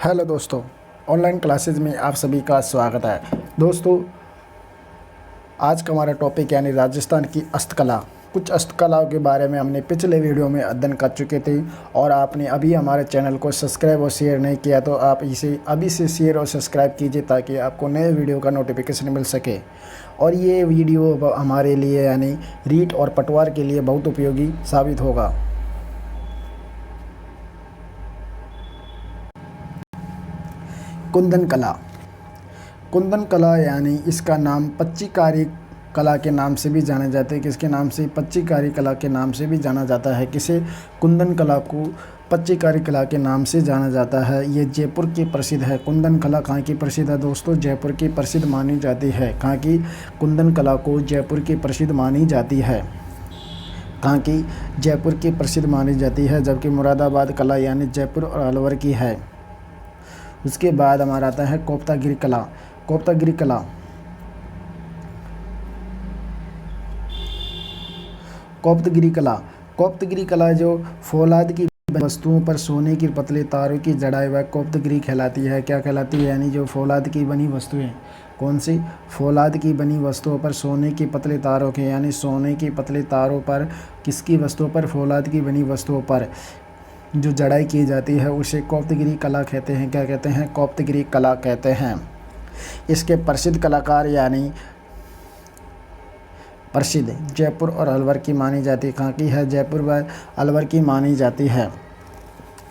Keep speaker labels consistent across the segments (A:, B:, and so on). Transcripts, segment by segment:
A: Hello दोस्तों, online classes में आप सभी का स्वागत है। दोस्तों, आज का हमारा टॉपिक यानी राजस्थान की हस्तकला। कुछ हस्तकलाओं के बारे में हमने पिछले वीडियो में अध्ययन कर चुके थे और आपने अभी हमारे चैनल को सब्सक्राइब और शेयर नहीं किया तो आप इसे अभी से शेयर और सब्सक्राइब कीजिए ताकि आपको नए वीडियो का नोटिफिकेशन मिल सके। और ये वीडियो हमारे लिए यानी रीट और पटवार के लिए बहुत उपयोगी साबित होगा। कुंदन कला। कुंदन कला यानी इसका नाम पच्चीकारी कला के नाम से भी जाना जाता है। किसके नाम से? पच्चीकारी कला के नाम से भी जाना जाता है। किसे? कुंदन कला को पच्चीकारी कला के नाम से जाना जाता है। ये जयपुर की प्रसिद्ध है। कुंदन कला कहाँ की प्रसिद्ध है दोस्तों? जयपुर की प्रसिद्ध मानी जाती है। कहाँ की? कुंदन कला को जयपुर की प्रसिद्ध मानी जाती है। कहाँ की? जयपुर की प्रसिद्ध मानी जाती है। जबकि मुरादाबाद कला यानी जयपुर और अलवर की है। उसके बाद हमारा आता है कोप्तागिरी कला। कोप्तागिरी कला कोप्तगिरी कला कोप्तगिरी कला जो फौलाद की वस्तुओं पर सोने की पतले तारों की जड़ाई वह कोप्तगिरी कहलाती है। क्या कहलाती है? यानी जो फौलाद की बनी वस्तुएं। कौन सी? फौलाद की बनी वस्तुओं पर सोने की पतले तारों के यानी सोने की पतले तारों पर किसकी वस्तुओं पर? फौलाद की बनी वस्तुओं पर जो जड़ाई की जाती है उसे कोप्तगिरी कला कहते हैं। क्या कहते हैं? कोप्तगिरी कला कहते हैं। इसके प्रसिद्ध कलाकार यानी प्रसिद्ध जयपुर और अलवर की मानी जाती है। कहाँ की है? जयपुर व अलवर की मानी जाती है।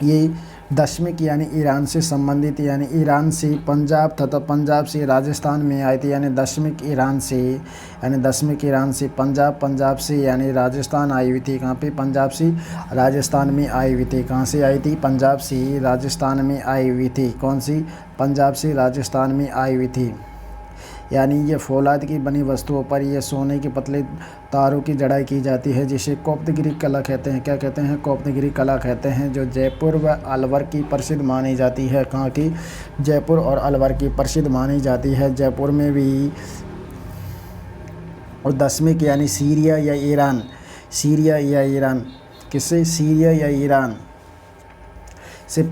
A: ये दशमिक यानी ईरान से संबंधित यानी ईरान से पंजाब तथा पंजाब से राजस्थान में आई थी। यानी दशमिक ईरान से पंजाब से यानी राजस्थान आई हुई थी। कहाँ पे? पंजाब से राजस्थान में आई हुई थी। कहाँ से आई थी? पंजाब से राजस्थान में आई हुई थी। कौन सी? पंजाब से राजस्थान में आई हुई थी। यानी ये फौलाद की बनी वस्तुओं पर ये सोने के पतले तारों की जड़ाई की जाती है जिसे कोप्तगिरी कला कहते हैं। क्या कहते हैं? कोप्तगिरी कला कहते हैं। जो जयपुर व अलवर की प्रसिद्ध मानी जाती है। कहाँ की? जयपुर और अलवर की प्रसिद्ध मानी जाती है। जयपुर में भी और दशमिक यानी सीरिया या ईरान किससे? सीरिया या ईरान से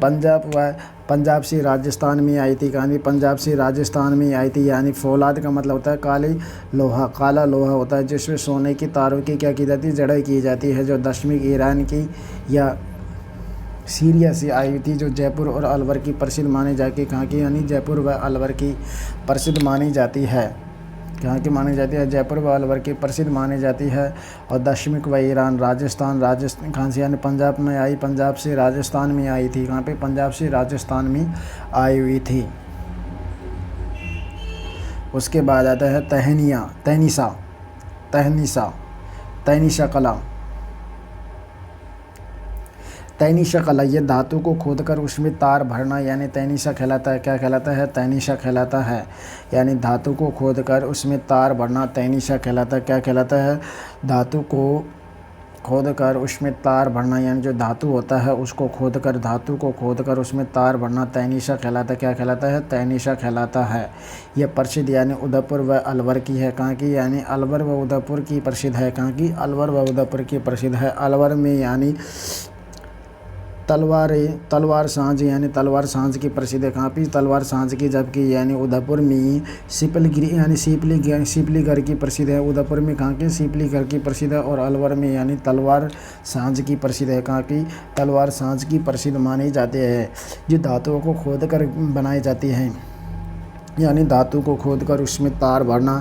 A: पंजाब से राजस्थान में आई थी। कहानी पंजाब से राजस्थान में आई थी। यानी फौलाद का मतलब होता है काला लोहा होता है जिसमें सोने की तारों की क्या की जाती है? जड़ाई की जाती है। जो दशमिक ईरान की या सीरिया से आई हुई थी जो जयपुर और अलवर की प्रसिद्ध मानी जाती है। कहाँ की? यानी जयपुर व अलवर की प्रसिद्ध मानी जाती है। कहाँ की मानी जाती है? जयपुर व अलवर की प्रसिद्ध मानी जाती है। और दशमिक व ईरान राजस्थान कहाँ से? यानी पंजाब में आई, पंजाब से राजस्थान में आई थी। कहाँ पे? पंजाब से राजस्थान में आई हुई थी। उसके बाद आता है तैनीसा कला। तैनीसा कला ये धातु को खोदकर उसमें तार भरना यानी तैनीसा कहलाता है। क्या कहलाता है? तैनीसा कहलाता है। यानी धातु को खोदकर उसमें तार भरना तैनीसा कहलाता है। क्या कहलाता है? धातु को खोदकर उसमें तार भरना यानी जो धातु होता है उसको खोदकर उसमें तार भरना तैनीसा कहलाता है। क्या कहलाता है? तैनीसा कहलाता है। यह प्रसिद्ध यानी उदयपुर व अलवर की है। कहाँ की? यानी अलवर व उदयपुर की प्रसिद्ध है। कहाँ की? अलवर व उदयपुर की प्रसिद्ध है। अलवर में यानी तलवार साँझ यानी तलवार साँझ की प्रसिद्ध है। कहाँ पे? तलवार साँझ की। जबकि यानी उदयपुर में सीपलगिरी यानी सीपलीगढ़ की प्रसिद्ध है। उदयपुर में कहाँ की? सीपलीगढ़ की प्रसिद्ध है। और अलवर में यानी तलवार साँझ की प्रसिद्ध है। कहाँ की? तलवार साँझ की प्रसिद्ध मानी जाती है। जो धातुओं को खोद कर बनाई जाती हैं यानी धातु को खोदकर उसमें तार भरना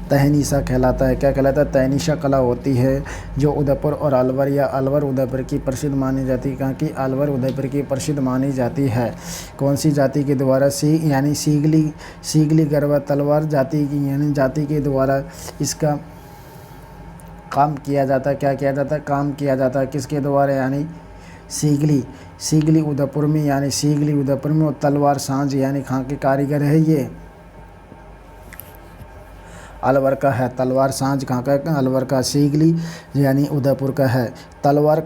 A: तैनीसा कहलाता है। क्या कहलाता है? तैनीसा कला होती है जो उदयपुर और अलवर या अलवर उदयपुर की प्रसिद्ध मानी जाती है। कहाँ की? अलवर उदयपुर की प्रसिद्ध मानी जाती है। कौन सी जाति के द्वारा? यानी सीगली गरबा तलवार जाति की यानी जाति के द्वारा इसका काम किया जाता है। क्या किया जाता है? काम किया जाता है। किसके द्वारा? यानी सीगली उदयपुर में यानी सीगली उदयपुर में। और तलवार साँझ यानी कहाँ के कारीगर है? ये अलवर का है। तलवार साँझ कहाँ का है? अलवर का। सीगली यानी उदयपुर का है। तलवार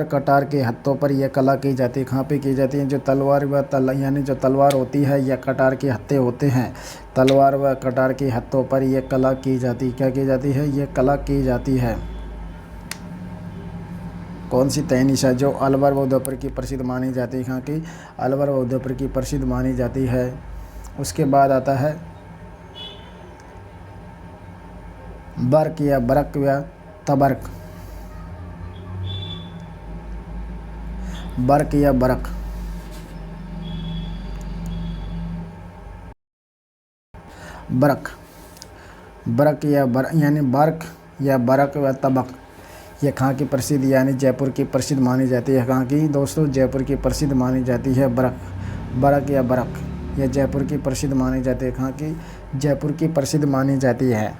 A: कटार के हत्थों पर यह कला की जाती है। कहाँ पे की जाती है? जो तलवार यानी जो तलवार होती है या कटार के हत्थे होते हैं, तलवार व कटार के हत्थों पर यह कला की जाती है। क्या की जाती है? यह कला की जाती है। कौन सी तैनीशा जो अलवर व उदयपुर की प्रसिद्ध मानी जाती है, कहाँ की अलवर व उदयपुर की प्रसिद्ध मानी जाती है। उसके बाद आता है बर्क या बरक या तबर्क, बर्क या बरक, बरक, बरक या यानी बर्क या बरक या तबक, ये कहाँ की प्रसिद्ध यानी जयपुर की प्रसिद्ध मानी जाती है। कहाँ की दोस्तों, जयपुर की प्रसिद्ध मानी जाती है बरक, बरक या बरक, यह जयपुर की प्रसिद्ध मानी जाती है। कहाँ की जयपुर की प्रसिद्ध मानी जाती है।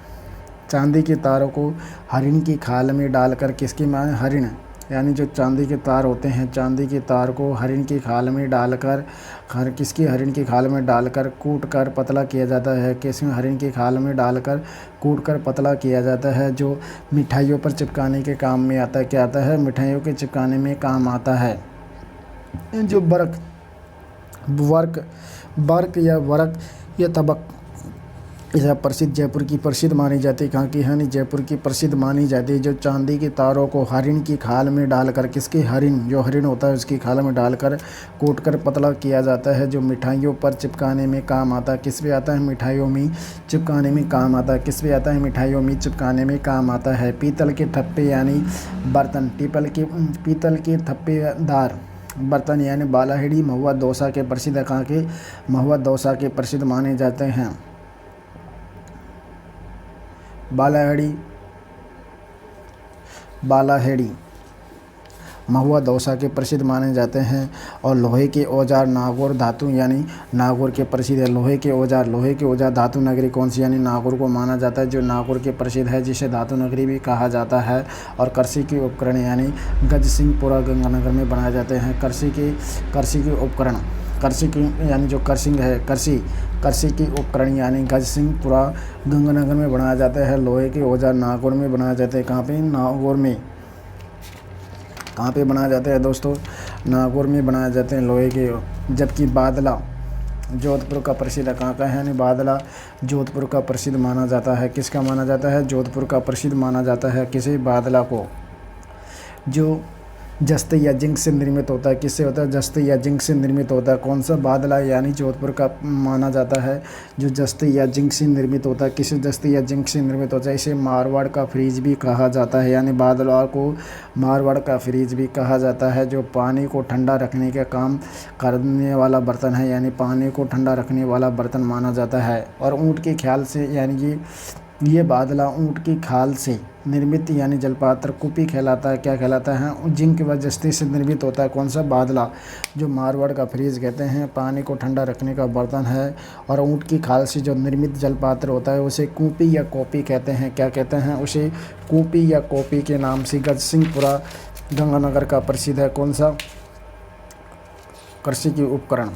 A: चांदी के तारों को हरिण की खाल में डालकर, किसकी माने हरिण, यानी जो चांदी के तार होते हैं, चांदी के तार को हरिण की खाल में डालकर, किसकी हरिण की खाल में डालकर कूट कर पतला किया जाता है। किसमें हरिण की खाल में डालकर कूट कर पतला किया जाता है, जो मिठाइयों पर चिपकाने के काम में आता है। क्या आता है, मिठाइयों के चिपकाने में काम आता है। जो बरक, वर्क, बर्क या वरक या तबक, यह प्रसिद्ध जयपुर की प्रसिद्ध मानी जाती है। कहाँ की है, जयपुर की प्रसिद्ध मानी जाती है। जो चांदी के तारों को हरिण की खाल में डालकर, किसकी हरिण, जो हरिण होता है उसकी खाल में डालकर कूट कर पतला किया जाता है, जो मिठाइयों पर चिपकाने में काम आता है। किस पे आता है, मिठाइयों में चिपकाने में काम आता है। किस पे आता है, मिठाइयों में चिपकाने में काम आता है। पीतल के ठप्पे यानी बर्तन, पीतल के ठप्पेदार बर्तन यानी बालाहिड़ी महुआ दौसा के प्रसिद्ध, कहाँ के महुआ दौसा के प्रसिद्ध माने जाते हैं। बालाहेड़ी महुआ दौसा के प्रसिद्ध माने जाते हैं। और लोहे के औजार नागौर धातु यानी नागौर के प्रसिद्ध है। लोहे के औजार धातु नगरी कौन सी, यानी नागौर को माना जाता है, जो नागौर के प्रसिद्ध है, जिसे धातु नगरी भी कहा जाता है। और कृषि के उपकरण यानी गजसिंहपुरा गंगानगर में बनाए जाते हैं। कृषि के उपकरण, कृषि की यानी जो कर्सिंग है, कृषि की उपकरण यानी गजसिंहपुरा गंगानगर में बनाया जाता है। लोहे के औजार नागौर में बनाए जाते हैं। कहाँ पे, नागौर में। कहाँ पे बनाए जाते हैं दोस्तों, नागौर में बनाए जाते हैं लोहे के। जबकि बादला जोधपुर का प्रसिद्ध है। कहाँ का है, यानी बादला जोधपुर का प्रसिद्ध माना जाता है। किसका माना जाता है, जोधपुर का प्रसिद्ध माना जाता है। किसी बादला को, जो जस्ते या जिंक से निर्मित होता है। किससे होता है, जस्ते या जिंक से निर्मित होता है। कौन सा बादला, यानी जोधपुर का माना जाता है, जो जस्ते या जिंक से निर्मित होता है। किसी जस्ते या जिंक से निर्मित होता है। इसे मारवाड़ का फ्रिज भी कहा जाता है, यानी बादला को मारवाड़ का फ्रिज भी कहा जाता है। जो पानी को ठंडा रखने का काम करने वाला बर्तन है, यानी पानी को ठंडा रखने वाला बर्तन माना जाता है। और ऊँट के ख्याल से, यानी ये बादला ऊँट की खाल से निर्मित यानी जलपात्र कुपी कहलाता है। क्या कहलाता है, जिंक व जस्ते से निर्मित होता है। कौन सा बादला, जो मारवाड़ का फ्रिज कहते हैं, पानी को ठंडा रखने का बर्तन है। और ऊँट की खाल से जो निर्मित जलपात्र होता है उसे कूपी या कॉपी कहते हैं। क्या कहते हैं, उसे कूपी या कॉपी के नाम से गजसिंहपुरा गंगानगर का प्रसिद्ध है। कौन सा, कृषि के उपकरण।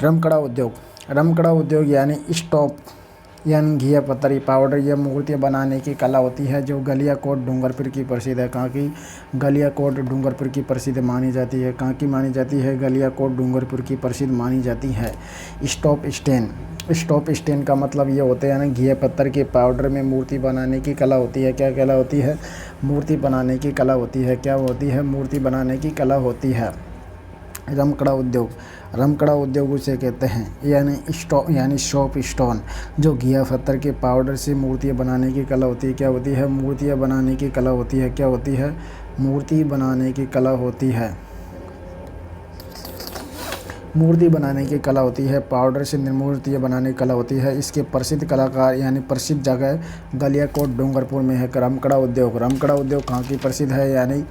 A: रमकड़ा उद्योग यानी स्टोव यानी घिया पत्तरी पाउडर या मूर्तियाँ बनाने की कला होती है, जो गलियाकोट डूंगरपुर की प्रसिद्ध है। कहाँ की, गलियाकोट डूंगरपुर की प्रसिद्ध मानी जाती है। कहाँ की मानी जाती है, गलियाकोट डूंगरपुर की प्रसिद्ध मानी जाती है। स्टोव स्टेन का मतलब ये होता है, यानी घिया पत्थर के पाउडर में मूर्ति बनाने की कला होती है। क्या कला होती है, मूर्ति बनाने की कला होती है। क्या होती है, मूर्ति बनाने की कला होती है। रमकड़ा उद्योग उसे कहते हैं, यानी शॉप स्टोन, जो घिया पत्थर के पाउडर से मूर्तियाँ बनाने की कला होती है। क्या होती है, मूर्तियाँ बनाने की कला होती है। क्या होती है, मूर्ति बनाने की कला होती है। मूर्ति बनाने की कला होती है, पाउडर से मूर्तियाँ बनाने की कला होती है। इसके प्रसिद्ध कलाकार यानी प्रसिद्ध जगह गलियाकोट डूंगरपुर में है। रमकड़ा उद्योग कहाँ की प्रसिद्ध है, यानी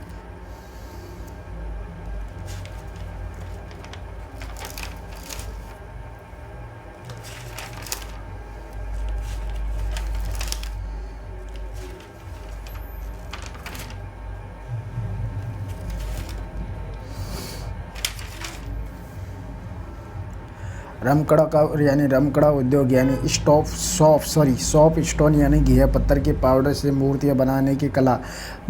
A: रमकड़ा का यानी रमकड़ा उद्योग यानी सॉफ्ट स्टोन यानी घिया पत्थर के पाउडर से मूर्तियाँ बनाने की कला।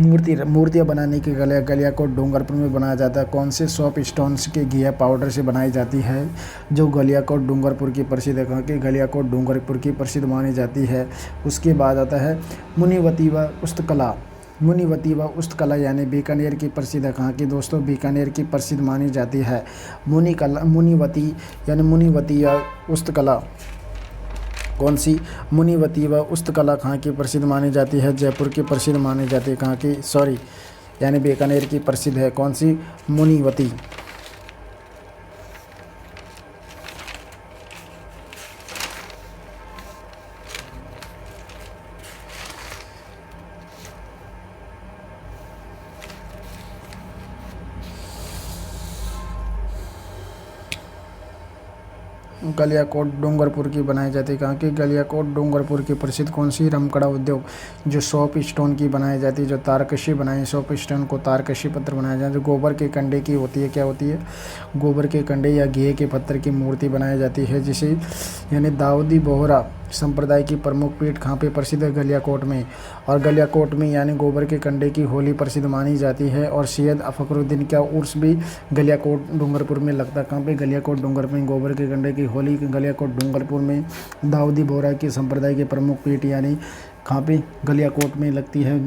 A: मूर्तियाँ बनाने की कला गलियाकोट डूंगरपुर में बनाया जाता है। कौन से सॉफ्ट स्टोन्स के घिया पाउडर से बनाई जाती है? जो गलियाकोट डूंगरपुर की प्रसिद्ध है, कहाँ की? गलियाकोट डूंगरपुर की प्रसिद्ध मानी जाती है। उसके बाद आता है मुनिवती व उस्तकला। मुनिवती व उस्तकला यानी बीकानेर की प्रसिद्ध है। कहाँ की दोस्तों? बीकानेर की प्रसिद्ध मानी जाती है। मुनिवती यानी मुनिवती या उस्तकला कौन सी? मुनिवती व उस्तकला कहाँ की प्रसिद्ध मानी जाती है? जयपुर की प्रसिद्ध मानी जाती है। कहाँ की? यानी बीकानेर की प्रसिद्ध है। कौन सी? मुनिवती। गलियाकोट डूंगरपुर की बनाई जाती है। कहाँ की? गलियाकोट डूंगरपुर की प्रसिद्ध कौन सी? रमकड़ा उद्योग। जो सॉफ्ट स्टोन की बनाई जाती है, जो तारकशी बनाई, सॉफ्ट स्टोन को तारकशी पत्थर बनाया जाता है। जो गोबर के कंडे की होती है, क्या होती है? गोबर के कंडे या घी के पत्थर की मूर्ति बनाई जाती है, जिसे यानी दाऊदी बोहरा संप्रदाय की प्रमुख पीठ कहाँ पे प्रसिद्ध है? गलियाकोट में। और गलियाकोट में यानी गोबर के कंडे की होली प्रसिद्ध मानी जाती है। और सैयद फखरुद्दीन का उर्स भी गलियाकोट डूंगरपुर में लगता है। कहाँ पे? गलियाकोट डूंगरपुर में गोबर के कंडे की होली गलियाकोट डूंगरपुर में दाऊदी बोहरा की संप्रदाय के प्रमुख पीठ यानी कहाँ पे? गलियाकोट में लगती है।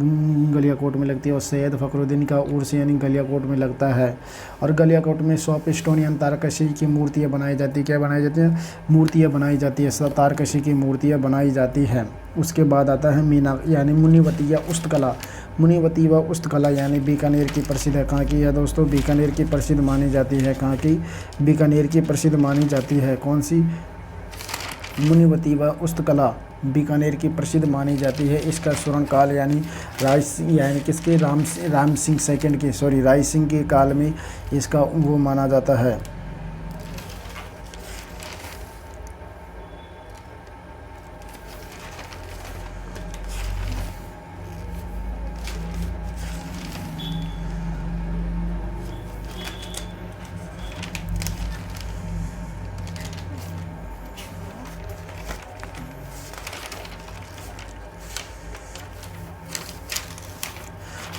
A: गलियाकोट में लगती है। और सैयद फखरुद्दीन का उर्स यानी गलियाकोट में लगता है। और गलियाकोट में सॉफ्ट स्टोन यानी तारकशी की मूर्तियाँ बनाई जाती है। क्या बनाई जाती है? मूर्तियाँ बनाई जाती है। तारकशी की मूर्तियाँ बनाई जाती है। उसके बाद आता है मीना यानी मुनिवती या उस्तकला। मुनिवती व उस्तकला यानी बीकानेर की प्रसिद्ध है। कहाँ की है दोस्तों? बीकानेर की प्रसिद्ध मानी जाती है। कहाँ की? बीकानेर की प्रसिद्ध मानी जाती है। कौन सी? मुनिवती व उस्तकला बीकानेर की प्रसिद्ध मानी जाती है। इसका स्वर्ण काल यानी यानी किसके? राम सिंह सेकंड के राय सिंह के काल में इसका वो माना जाता है।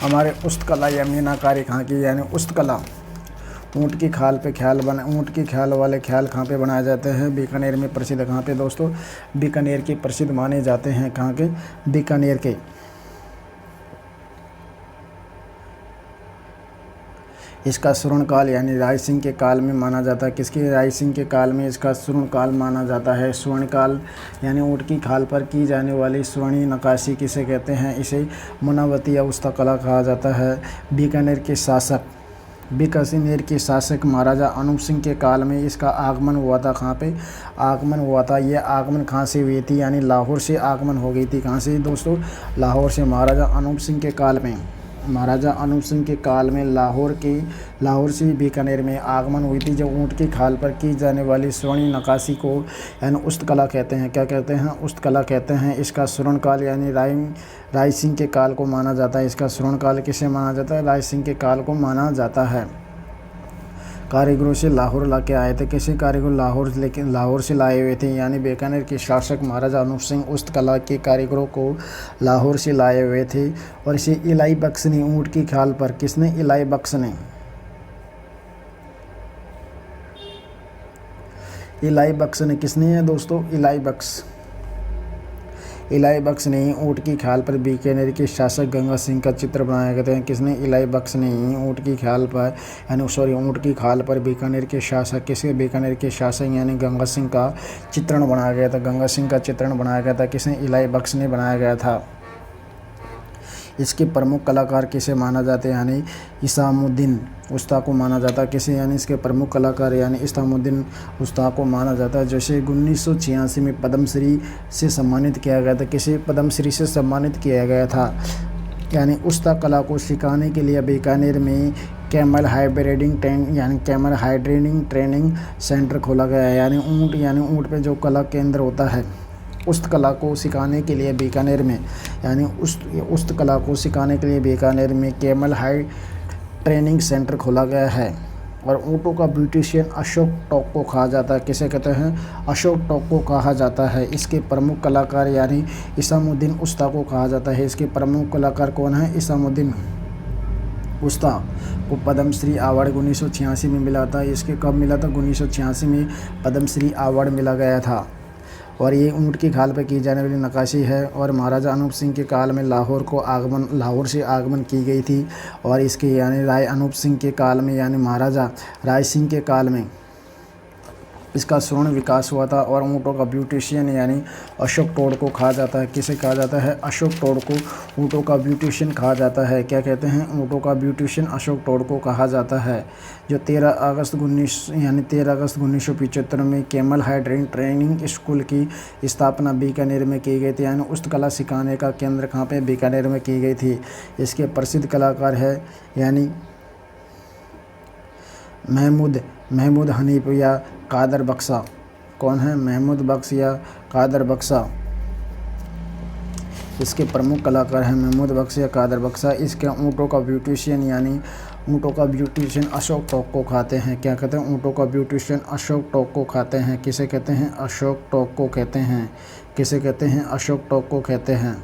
A: हमारे उस्तकला या मीनाकारी कहाँ की? यानी उस्तकला ऊँट की खाल पे ऊँट की खाल वाले ख्याल कहाँ पे बनाए जाते हैं? बीकानेर में प्रसिद्ध है। कहाँ पे दोस्तों? बीकानेर के प्रसिद्ध माने जाते हैं। कहाँ के? बीकानेर के। इसका स्वर्ण काल यानी राय सिंह के काल में माना जाता है। किसके? राय सिंह के काल में इसका स्वर्ण काल माना जाता है। स्वर्ण काल यानी ऊँट की खाल पर की जाने वाली स्वर्णीय नक्काशी किसे कहते हैं? इसे मुनिवती या उस्तकला कहा जाता है। बीकानेर के शासक महाराजा अनूप सिंह के काल में इसका आगमन हुआ था। कहाँ पे आगमन हुआ था? ये आगमन कहाँ से हुई थी? यानी लाहौर से आगमन हो गई थी। कहाँ से दोस्तों? लाहौर से। महाराजा अनूप सिंह के काल में लाहौर से बीकानेर में आगमन हुई थी। जो ऊँट की खाल पर की जाने वाली स्वर्णीय नक्काशी को यानी उस्तकला कहते हैं। क्या कहते हैं? उस्तकला कहते हैं। इसका स्वर्ण काल यानी राय सिंह के काल को माना जाता है। इसका स्वर्ण काल किसे माना जाता है? राय सिंह के काल को माना जाता है। कारीगरों से लाहौर ला के आए थे। कैसे कारीगर? लाहौर से लाए हुए थे। यानी बीकानेर के शासक महाराजा अनूप सिंह उस्तकला के कारीगरों को लाहौर से लाए हुए थे। और इसे इलाई बख्श ने ऊँट की खाल पर किसने? इलाई बख्श ने किसने है दोस्तों? इलाई बख्श ने ऊँट की खाल पर बीकानेर के शासक गंगा सिंह का चित्र बनाया गया था। किसने? इलाई बख्श ने ऊँट की खाल पर ऊँट की खाल पर बीकानेर के शासक किसके? बीकानेर के शासक यानी गंगा सिंह का चित्रण बनाया गया था। गंगा सिंह का चित्रण बनाया गया था। किसने? इलाई बख्श ने बनाया गया था। इसके प्रमुख कलाकार किसे माना जाते हैं? यानी इसामुद्दीन उस्ता को माना जाता है। किसे? यानी इसके प्रमुख कलाकार यानी इसामुद्दीन उस्ता को माना जाता है। जैसे 1986 में पद्मश्री से सम्मानित किया गया था। किसे? पद्मश्री से सम्मानित किया गया था। यानी उस्ता कला को सिखाने के लिए बीकानेर में कैमल हाइब्रिडिंग ट्रेनिंग सेंटर खोला गया है। यानी ऊँट पे जो कला केंद्र होता है उस्त कला को सिखाने के लिए बीकानेर में कैमल हाई ट्रेनिंग सेंटर खोला गया है। और ऊँटों का ब्यूटिशियन अशोक टोक को कहा जाता है। किसे कहते हैं? अशोक टोक को कहा जाता है। इसके प्रमुख कलाकार यानी इसामुद्दीन उस्ता को कहा जाता है। इसके प्रमुख कलाकार कौन है? इसामुद्दीन उस्ता को पद्मश्री अवार्ड 1986 में मिला था। इसके कब मिला था? 1986 में पद्मश्री अवार्ड मिला गया था। और ये ऊँट की खाल पर की जाने वाली नक्काशी है और महाराजा अनूप सिंह के काल में लाहौर से आगमन की गई थी। और इसके यानी राय अनूप सिंह के काल में यानी महाराजा राय सिंह के काल में इसका स्वर्ण विकास हुआ था। और ऊँटों का ब्यूटिशियन यानी अशोक टोड को कहा जाता है। किसे कहा जाता है? अशोक टोड को ऊँटों का ब्यूटिशियन कहा जाता है। क्या कहते हैं? ऊँटों का ब्यूटिशियन अशोक टोड को कहा जाता है। जो 13 अगस्त 1975 में कैमल हाइड्रिंग ट्रेनिंग स्कूल की स्थापना बीकानेर में की गई थी। यानी उस्तकला सिखाने का केंद्र कहाँ पे? बीकानेर में की गई थी। इसके प्रसिद्ध कलाकार है यानी महमूद हनीफ या कादर बख्शा। कौन है? महमूद बख्श या कादर बख्शा। इसके प्रमुख कलाकार हैं महमूद बख्श या कादर बख्शा। इसके ऊँटों का ब्यूटिशियन यानी ऊँटों का ब्यूटिशियन अशोक टोक को खाते हैं। क्या कहते हैं? ऊँटों का ब्यूटिशियन अशोक टोक को खाते हैं। किसे कहते हैं? अशोक टोक को कहते हैं। किसे कहते हैं? अशोक टोक को कहते हैं।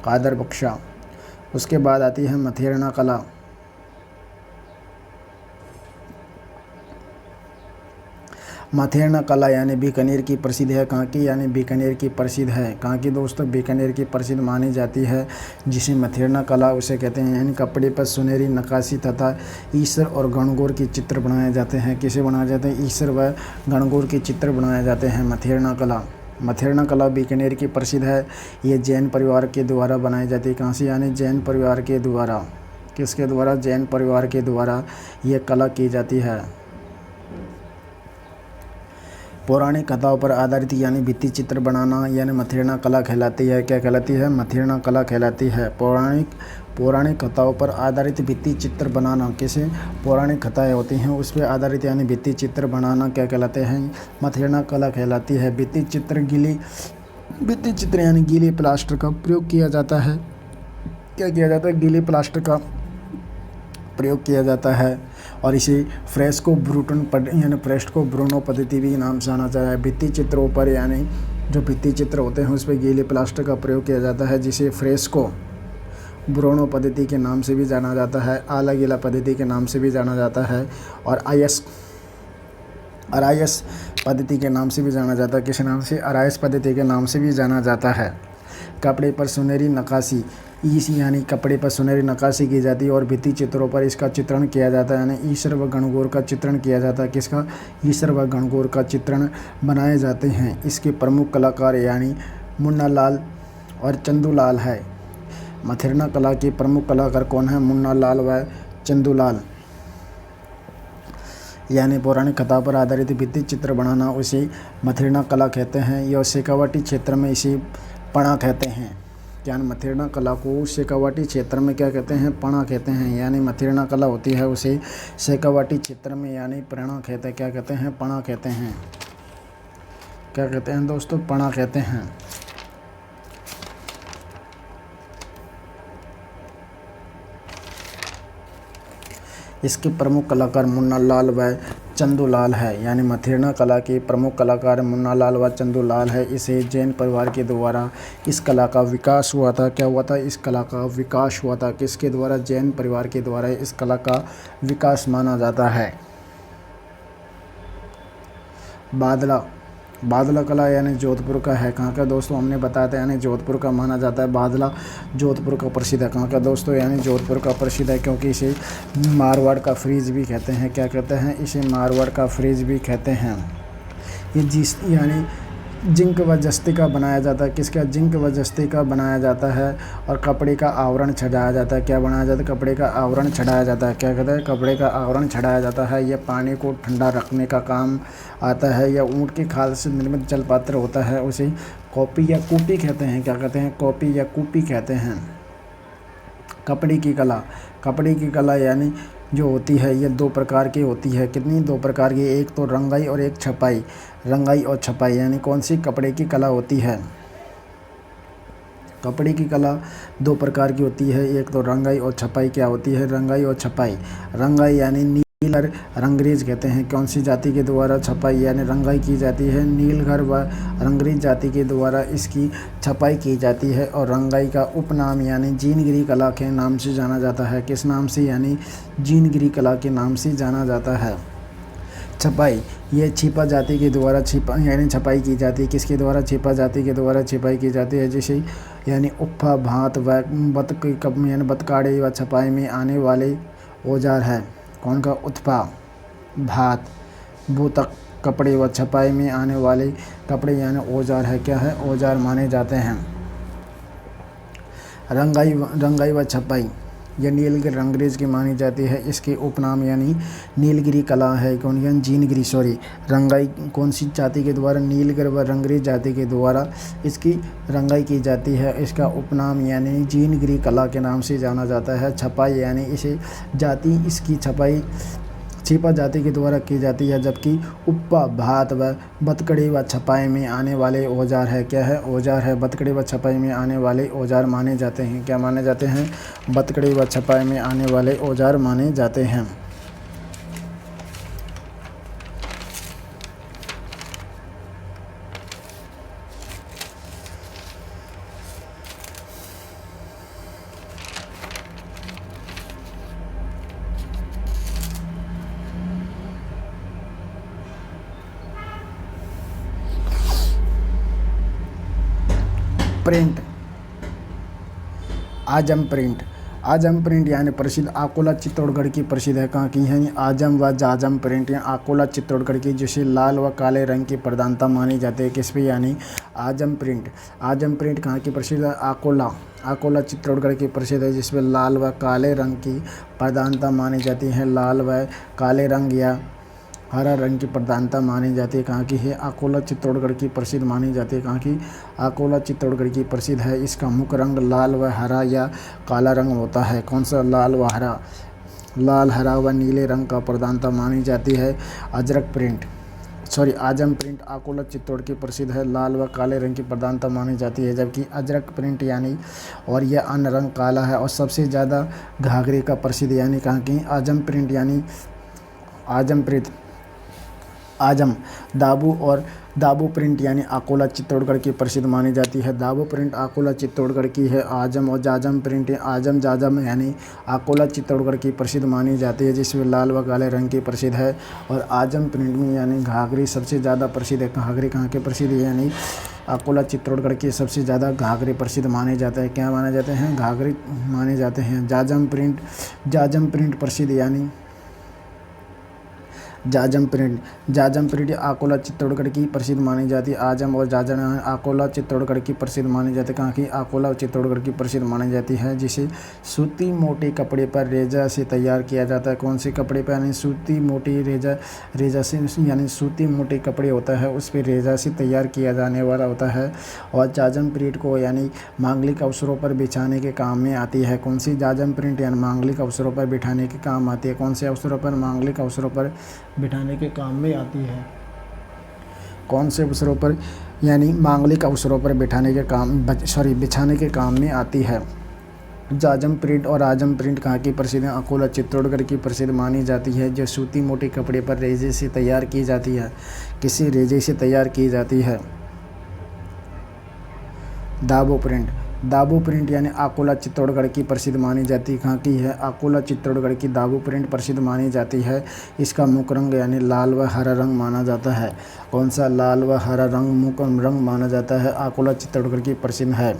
A: कादर बख्शा। उसके बाद आती है मथेरना कला। मथेरना कला यानी बीकानेर की प्रसिद्ध है। कहाँ की? यानी बीकानेर की प्रसिद्ध है। कहाँ की दोस्तों? बीकानेर की प्रसिद्ध मानी जाती है। जिसे मथेरना कला उसे कहते हैं। यानी कपड़े पर सुनहरी नक्काशी तथा ईश्वर और गणगौर के चित्र बनाए जाते हैं। किसे बनाए जाते हैं? ईश्वर व गणगौर के चित्र बनाए जाते हैं। मथेरना कला बीकानेर की प्रसिद्ध है। ये जैन परिवार के द्वारा बनाई जाती है। कहाँ से? यानी जैन परिवार के द्वारा। किसके द्वारा? जैन परिवार के द्वारा ये कला की जाती है। पौराणिक कथाओं पर आधारित यानी भित्ति चित्र बनाना यानी मथेरना कला कहलाती है। क्या कहलाती है? मथेरना कला कहलाती है। पौराणिक कथाओं पर आधारित भित्ति चित्र बनाना। किसे? पौराणिक कथाएं होती हैं उस पर आधारित यानी भित्ति चित्र बनाना क्या कहलाते हैं? मथेरना कला कहलाती है। भित्ति चित्र यानी गीले प्लास्टर का प्रयोग किया जाता है। क्या किया जाता है? गीले प्लास्टर का प्रयोग किया जाता है। और इसे फ्रेस्को ब्रूनो पद्धति भी नाम से जाना जाता है। भित्ति चित्रों पर यानी जो भित्ति चित्र होते हैं उस पर गीले प्लास्टर का प्रयोग किया जाता है, जिसे फ्रेस्को ब्रूनो पद्धति के नाम से भी जाना जाता है, आला गीला पद्धति के नाम से भी जाना जाता है और अरायस पद्धति के नाम से भी जाना जाता है। किस नाम से? अरायस पद्धति के नाम से भी जाना जाता है। कपड़े पर सुनहरी नक्काशी यानी कपड़े पर सुनहरी नक्काशी की जाती है और भित्ति चित्रों पर इसका चित्रण किया जाता है। यानी ईश्वर व गणगौर का चित्रण किया जाता है। किसका? ईश्वर व गणगौर का चित्रण बनाए जाते हैं। इसके प्रमुख कलाकार यानी मुन्ना लाल और चंदूलाल है। मथेरना कला के प्रमुख कलाकार कौन है? मुन्ना लाल व चंदूलाल। यानी पौराणिक कथा पर आधारित भित्ति चित्र बनाना उसे मथेरना कला कहते हैं। यह शेखावाटी क्षेत्र में इसे पणा कहते हैं। यानी मथेरना कला को शेखावाटी क्षेत्र में क्या कहते हैं? पणा कहते हैं। यानी मथेरना कला होती है उसे शेखावाटी क्षेत्र में यानी पणा कहते हैं। क्या कहते हैं? पणा कहते हैं। क्या कहते हैं दोस्तों? पणा कहते हैं। इसके प्रमुख कलाकार मुन्ना लाल व चंदूलाल है। यानी मथेरना कला के प्रमुख कलाकार मुन्ना लाल व चंदूलाल है। इसे जैन परिवार के द्वारा इस कला का विकास हुआ था। क्या हुआ था? इस कला का विकास हुआ था। किसके द्वारा? जैन परिवार के द्वारा इस कला का विकास माना जाता है। बादला कला यानी जोधपुर का है। कहाँ का दोस्तों? हमने बताया था यानी जोधपुर का माना जाता है। बादला जोधपुर का प्रसिद्ध है। कहाँ का दोस्तों? यानी जोधपुर का प्रसिद्ध है, क्योंकि इसे मारवाड़ का फ्रीज भी कहते हैं। क्या कहते हैं? इसे मारवाड़ का फ्रीज भी कहते हैं। ये यानी जिंक व जस्ते का बनाया जाता है। किसका? जिंक व जस्ते का बनाया जाता है और कपड़े का आवरण चढ़ाया जाता है। क्या बनाया जाता है? कपड़े का आवरण चढ़ाया जाता है। क्या कहते हैं? कपड़े का आवरण चढ़ाया जाता है। यह पानी को ठंडा रखने का काम आता है। यह ऊँट की खाल से निर्मित जल पात्र होता है। उसे कॉपी या कूपी कहते हैं। क्या कहते हैं? कॉपी या कूपी कहते हैं। कपड़े की कला यानी जो होती है ये 2 प्रकार की होती है। कितनी? 2 प्रकार की। एक तो रंगाई और एक छपाई। रंगाई और छपाई यानी कौन सी कपड़े की कला होती है? कपड़े की कला दो प्रकार की होती है, एक तो रंगाई और छपाई। क्या होती है? रंगाई और छपाई। रंगाई यानी नीलगर रंगरेज कहते हैं। कौन सी जाति के द्वारा छपाई यानी रंगाई की जाती है? नीलगर व रंगरेज जाति के द्वारा इसकी छपाई की जाती है। और रंगाई का उपनाम यानी जीनगिरी कला के नाम से जाना जाता है। किस नाम से? यानी जीनगिरी कला के नाम से जाना जाता है। छपाई, ये छिपा जाति के द्वारा छिपा यानी छपाई की जाती है। किसके द्वारा? छिपा जाति के द्वारा छिपाई की जाती है। जैसे यानी उफ़ा, भात व बत यानी बतकाड़े व छपाई में आने वाले औजार है। कौन का? उत्फा, भात, बूतक कपड़े व छपाई में आने वाले कपड़े यानी औजार है। क्या है? औजार माने जाते हैं। रंगाई व छपाई, यह नीलगिरी रंगरेज की मानी जाती है। इसके उपनाम यानी नीलगिरी कला है। कौन? यानी जीनगिरी रंगाई कौन सी जाति के द्वारा? नीलगिरी व रंगरेज जाति के द्वारा इसकी रंगाई की जाती है। इसका उपनाम यानी जीनगिरी कला के नाम से जाना जाता है। छपाई यानी इसे जाति इसकी छपाई छिपा जाति के द्वारा की जाती है, जबकि उप्पा, भात व बतकड़ी व छपाई में आने वाले औजार है। क्या है? औजार है। बतकड़ी व छपाई में आने वाले औजार माने जाते हैं। क्या माने जाते हैं? बतकड़ी व छपाई में आने वाले औजार माने जाते हैं। प्रिंट, आजम प्रिंट। आजम प्रिंट यानी प्रसिद्ध अकोला चित्तौड़गढ़ की प्रसिद्ध है। कहाँ की है? आजम व जाजम प्रिंट या अकोला चित्तौड़गढ़ की, जिसे लाल व काले रंग की प्रधानता मानी जाती है। किस पे? यानी आजम प्रिंट। आजम प्रिंट कहाँ की प्रसिद्ध है? अकोला चित्तौड़गढ़ की प्रसिद्ध है, जिसमें लाल व काले रंग की प्रधानता मानी जाती है। लाल व काले रंग या हरा रंग की प्रधानता मानी जाती है। कहाँ की है? अकोला चित्तौड़गढ़ की प्रसिद्ध मानी जाती है। कहाँ की? अकोला चित्तौड़गढ़ की प्रसिद्ध है। इसका मुख्य रंग लाल व हरा या काला रंग होता है। कौन सा? लाल व हरा। लाल, हरा व नीले रंग का प्रधानता मानी जाती है। आजम प्रिंट अकोला चित्तौड़ की प्रसिद्ध है। लाल व काले रंग की प्रधानता मानी जाती है, जबकि अजरक प्रिंट यानी और यह अन्य रंग काला है और सबसे ज़्यादा घाघरे का प्रसिद्ध। यानी कहाँ की? आजम प्रिंट यानी दाबू प्रिंट यानी अकोला चित्तौड़गढ़ की प्रसिद्ध मानी जाती है। दाबू प्रिंट अकोला चित्तौड़गढ़ की है। आजम और जाजम प्रिंट जाजम यानी अकोला चित्तौड़गढ़ की प्रसिद्ध मानी जाती है, जिसमें लाल व काले रंग की प्रसिद्ध है। और आजम प्रिंट में यानी घाघरे सबसे ज़्यादा प्रसिद्ध है। घाघरे कहाँ के प्रसिद्ध है? यानी अकोला चित्तौड़गढ़ के सबसे ज़्यादा घाघरे प्रसिद्ध माने जाते हैं। क्या माने जाते हैं? घाघरे माने जाते हैं। जाजम प्रिंट प्रसिद्ध यानी जाजम प्रिंट अकोला चित्तौड़गढ़ की प्रसिद्ध मानी जाती है। आजम और जाजम अकोला चित्तौड़गढ़ की प्रसिद्ध मानी जाती है। कहाँ की? अकोला चित्तौड़गढ़ की प्रसिद्ध मानी जाती है, जिसे सूती मोटे कपड़े पर रेजा से तैयार किया जाता है। कौन से कपड़े पर? यानी सूती मोटी रेजा से यानी सूती मोटे कपड़े होता है, उस पर रेजा से तैयार किया जाने वाला होता है। और जाजम प्रिंट को यानी मांगलिक अवसरों पर बिछाने के काम में आती है। कौन सी? जाजम प्रिंट यानी मांगलिक अवसरों पर बिठाने के काम आती है। कौन से अवसरों पर? मांगलिक अवसरों पर बिठाने के काम में आती है। कौन से अवसरों पर? यानी मांगलिक अवसरों पर बिछाने के काम में आती है। जाजम प्रिंट और आजम प्रिंट कहाँ की प्रसिद्ध है? अकोला चित्तौड़गढ़ की प्रसिद्ध मानी जाती है, जो सूती मोटे कपड़े पर रेजे से तैयार की जाती है। किसी रेजे से तैयार की जाती है। दाबू प्रिंट यानी अकोला चित्तौड़गढ़ की प्रसिद्ध मानी जाती है। कहाँ की है? अकोला चित्तौड़गढ़ की दाबू प्रिंट प्रसिद्ध मानी जाती है। इसका मुख्य रंग यानी लाल व हरा रंग माना जाता है। कौन सा? लाल व हरा रंग मुख्य रंग माना जाता है। अकोला चित्तौड़गढ़ की प्रसिद्ध है।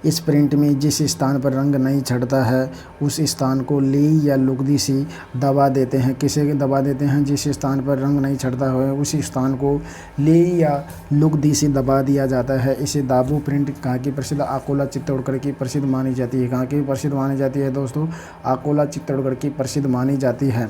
A: इस प्रिंट में जिस स्थान पर रंग नहीं चढ़ता है, उस स्थान को ली या लुगदी से दबा देते हैं। किसे दबा देते हैं? जिस स्थान पर रंग नहीं चढ़ता है, उस स्थान को ली या लुगदी से दबा दिया जाता है। इसे दाबू प्रिंट कहाँ की प्रसिद्ध? अकोला चित्तौड़गढ़ की प्रसिद्ध मानी जाती है। कहाँ की प्रसिद्ध मानी जाती है दोस्तों? अकोला चित्तौड़गढ़ की प्रसिद्ध मानी जाती है।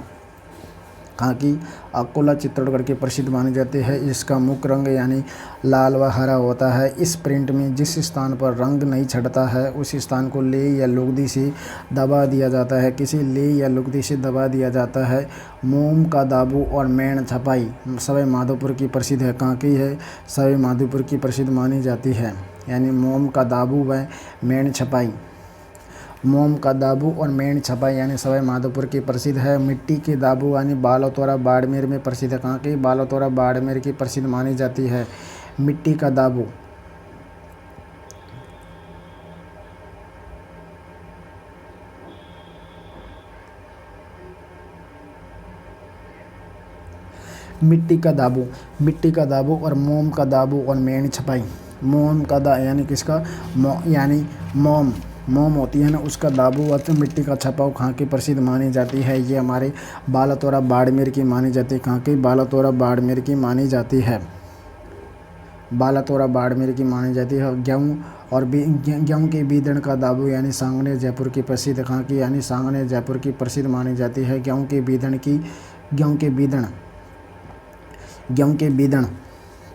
A: कहाँ की? अकोला चित्तौड़गढ़ की प्रसिद्ध मानी जाती है। इसका मुख्य रंग यानी लाल व हरा होता है। इस प्रिंट में जिस स्थान पर रंग नहीं चढ़ता है, उस स्थान को ले या लुगदी से दबा दिया जाता है। किसी ले या लुगदी से दबा दिया जाता है। मोम का दाबू और मेण छपाई सवाई माधोपुर की प्रसिद्ध है। कहाँ की है? सवाई माधोपुर की प्रसिद्ध मानी जाती है। यानी मोम का दाबू व मेण छपाई। मोम का दाबू और मेण छपाई यानी सवाई माधोपुर की प्रसिद्ध है। मिट्टी के दाबू यानी बालोतोरा बाड़मेर में प्रसिद्ध है। कहाँ की? बालोतोरा बाड़मेर की प्रसिद्ध मानी जाती है मिट्टी का दाबू। मिट्टी का दाबू और मोम का दाबू और मेण छपाई। मोम का दा यानी किसका? यानी मोम होती है ना, उसका दाबू और मिट्टी का छपाव कहाँ की प्रसिद्ध मानी जाती है? ये हमारे बालोतोरा बाड़मेर की मानी जाती है। कहाँ की? बालोतोरा बाड़मेर की मानी जाती है। बालोतोरा बाड़मेर की मानी जाती है। गेहूँ के बीदड़ का दाबू यानी सांगनेर जयपुर की प्रसिद्ध। कहाँ की? यानी सांगनेर जयपुर की प्रसिद्ध मानी जाती है। गेहूँ के बीदड़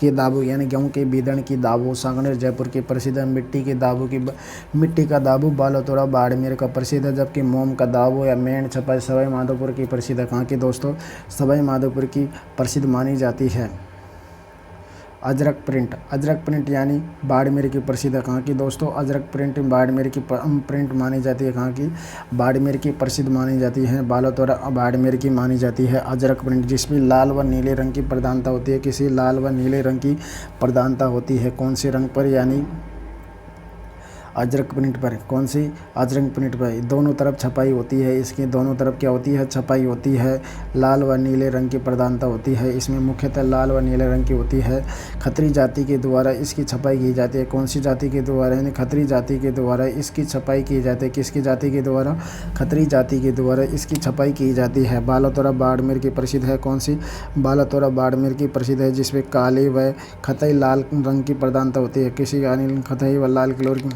A: के दाबू यानी गेहूँ के बीदड़ की दाबू सांगनेर जयपुर की प्रसिद्ध है। मिट्टी का दाबू बालोतोरा बाड़मेर का प्रसिद्ध है। जबकि मोम का दाबू या मेण छपाई सवाई माधोपुर की प्रसिद्ध है। कहाँ की दोस्तों? सवाई माधोपुर की प्रसिद्ध मानी जाती है। अजरक प्रिंट यानी बाड़मेर की प्रसिद्ध है। कहाँ की दोस्तों? अजरक प्रिंट बाड़मेर की प्रिंट मानी जाती है। कहाँ की? बाड़मेर की प्रसिद्ध मानी जाती है। बालोतोरा बाड़मेर की मानी जाती है अजरक प्रिंट, जिसमें लाल व नीले रंग की प्रधानता होती है। किसी? लाल व नीले रंग की प्रधानता होती है। कौन से रंग पर? यानी अजरक प्रिंट पर। कौन सी? अजरक प्रिंट पर। दोनों तरफ छपाई होती है। इसकी दोनों तरफ क्या होती है? छपाई होती है। लाल व नीले रंग की प्रधानता होती है। इसमें मुख्यतः लाल व नीले रंग की होती है। खत्री जाति के द्वारा इसकी छपाई की जाती है। कौन सी जाति के द्वारा? यानी खत्री जाति के द्वारा इसकी छपाई की जाती है। किसकी जाति के द्वारा? खत्री जाति के द्वारा इसकी छपाई की जाती है। बालोतोरा बाड़मेर की प्रसिद्ध है। कौन सी? बालोतोरा बाड़मेर की प्रसिद्ध है, जिसमें काले व खतई लाल रंग की प्रधानता होती है। किसी? यानी खतई व लाल कलर की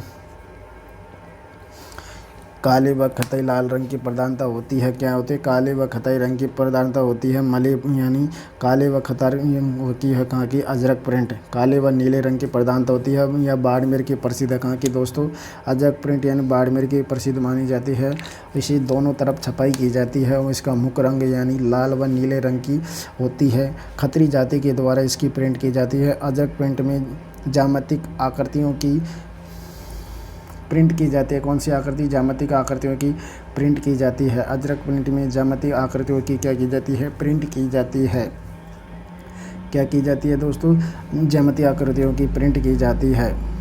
A: काले व खतई लाल रंग की प्रधानता होती है। क्या होती है? काले व खतई रंग की प्रधानता होती है। मले यानी काले व खतई होती है। कहाँ की? अजरक प्रिंट। काले व नीले रंग की प्रधानता होती है। यह बाड़मेर की प्रसिद्ध है। कहाँ की दोस्तों? अजरक प्रिंट यानी बाड़मेर की प्रसिद्ध मानी जाती है। इसी दोनों तरफ छपाई की जाती है और इसका मुख्य रंग यानी लाल व नीले रंग की होती है। खत्री जाति के द्वारा इसकी प्रिंट की जाती है। अजरक प्रिंट में ज्यामितिक आकृतियों की प्रिंट की जाती है। कौन सी आकृति? ज्यामितिक आकृतियों की प्रिंट की जाती है। अजरक प्रिंट में ज्यामितिक आकृतियों की क्या की जाती है? प्रिंट की जाती है। क्या की जाती है दोस्तों? ज्यामितिक आकृतियों की प्रिंट की जाती है।